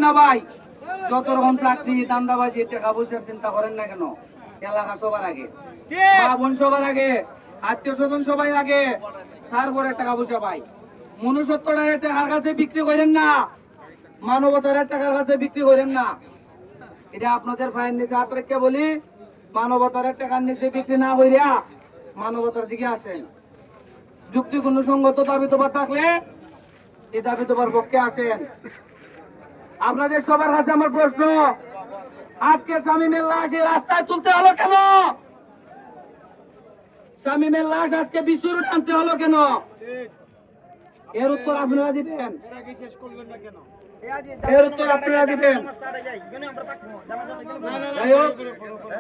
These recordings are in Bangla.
না ভাই, যত রকম চাকরি দান্দাবাজি টাকা পয়সার চিন্তা করেন না কেন, এলাকা সবার আগে, মা বোন সবার আগে, আত্মীয় স্বজন সবাই আগে, তারপরে টাকা পয়সা পাই। মনুষ্যত্বটার টাকার কাছে বিক্রি করেন না, মানবতার টাকার কাছে বিক্রি করেন না। এটা আপনাদের ফাইন নিচে হাত রেখে বলি, মানবতার টাকার নিচে বিক্রি না হইয়া মানবতার দিকে আসেন। যুক্তি কোন সঙ্গত দাবি তোমার থাকলে এই দাবি তোমার পক্ষে আসেন। আপনাদের সবার কাছে আমার প্রশ্ন, আজকে শামীমের লাশ এই রাস্তায় তুলতে হলো কেন? শামীমের লাশ আজকে বিশ্বর টানতে হলো কেন? এর উত্তর আপনারা দিবেন। এর উত্তর আপনারা দিবেন।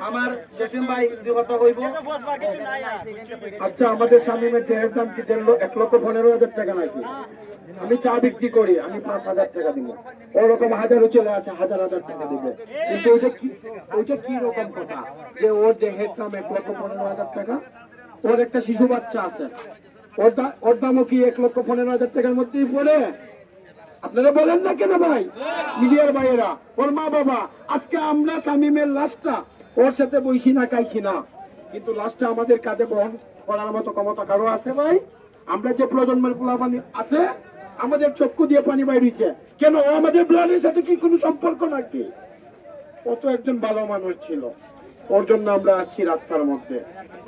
আমার জসিম ভাই দুই কথা কইব। আচ্ছা, আমাদের শামীমের দেহের দাম কি 1,15,000 টাকা নাকি? আমি চা বিক্রি করি, আমি 5,000 টাকা দিব, ওরকম হাজারও চলে আসে, হাজার হাজার টাকা দিবে। কিন্তু ওইটা কি রকম কথা যে ওর দেহের দাম 1,15,000 টাকা? ওর একটা শিশু বাচ্চা আছে, ওর দামও কি 1,15,000 টাকার মধ্যেই পড়ে? আপনারা বলেন না কেন ভাই, মিডিয়ার ভাইয়েরা, ওর মা বাবা? আজকে আমরা শামীমের লাশটা ওর সাথে বইছি না, খাইছি না, কিন্তু লাশটা আমাদের কাঁধে বহন করার মতো ক্ষমতা কারো আছে ভাই? আমরা যে প্রজন্মের পোলাপানি আছে, আমাদের চক্ষু দিয়ে পানি বাইরেছে কেন? ও আমাদের ব্লাডের সাথে কি কোনো সম্পর্ক নাকি? ও তো একজন ভালো মানুষ ছিল, ওর জন্য আমরা আসছি রাস্তার মধ্যে।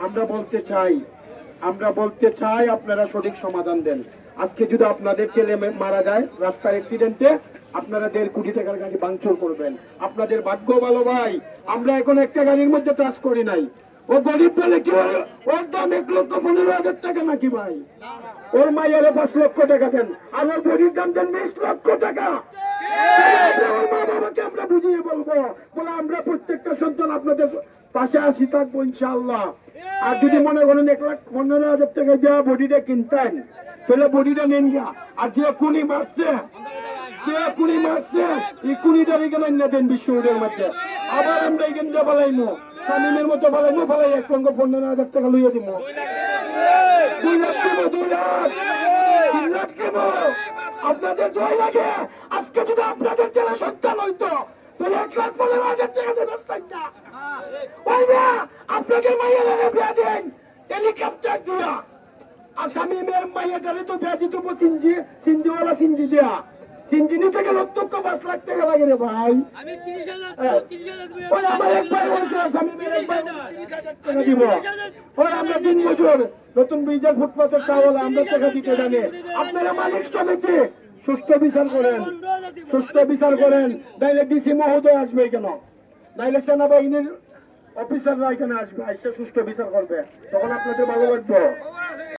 আমরা বলতে চাই আপনারা সঠিক সমাধান দেন। আজকে যদি আপনাদের ছেলে মারা যায় রাস্তার অ্যাক্সিডেন্টে, আপনারা 1.5 কোটি টাকার গাড়ি ভাঙচুর করবেন। আপনাদের ভাগ্য ভালো ভাই, আমরা এখন একটা গাড়ির মধ্যে টাচ করি নাই। ও গরিব বলে কি ওর দাম 1,15,000 টাকা নাকি ভাই? ওর মায়ের 5 লক্ষ টাকা দেন, আর ওর বডির দাম দেন 20 লক্ষ টাকা। ওর মা বাবাকে আমরা বুঝিয়ে বলবো, বলে আমরা প্রত্যেকটা সন্তান আপনাদের পাশে আসি, থাকবো ইনশাআল্লাহ। আর যদি মনে করেন 1,15,000 টাকা দেওয়া বডিটা কিনতেন, তাহলে বডিটা নেন গিয়া। আর যে কুনি মারছে এই কুনিটার এখানে না দেন বিশ্ব রোডের মধ্যে। আবার আমরা এখান দিয়ে পালাইমো, শামীমের মতো পালাইমো, 1,15,000 টাকা লইয়া দিব। 2 লাখ দিব, 2 লাখ, 3 লাখ দিব। আপনাদের দয় লাগে? আজকে যদি আপনাদের ছেলে সন্তান হইতো, তাহলে 1,15,000 টাকা দিয়ে দস্তানটা আপনাদের মাইয়ের বিয়া দেন হেলিকপ্টার দিয়া। আর শামীমের মাইয়াটারে তো বিয়া দিত সিনজিওয়ালা সিনজি দিয়া। সিনজি নিতে গেলে 5 লাখ টাকা লাগে রে ভাই। ওই আমার এক ভাই বলছে শামীমের এক ভাই 30,000 টাকা দিব। ওই আমরা দিন মজুর, নতুন ব্রিজের ফুটপাতের চাওয়ালা, আমরা টাকা দিতে জানি। আপনারা মালিক সমিতি সুষ্ঠু বিচার করেন, নাইলে ডিসি মহোদয় আসবে কেন, নাইলে সেনাবাহিনীর অফিসাররা এখানে আসবে, এসে সুষ্ঠু বিচার করবে, তখন আপনাদের ভালো লাগবে।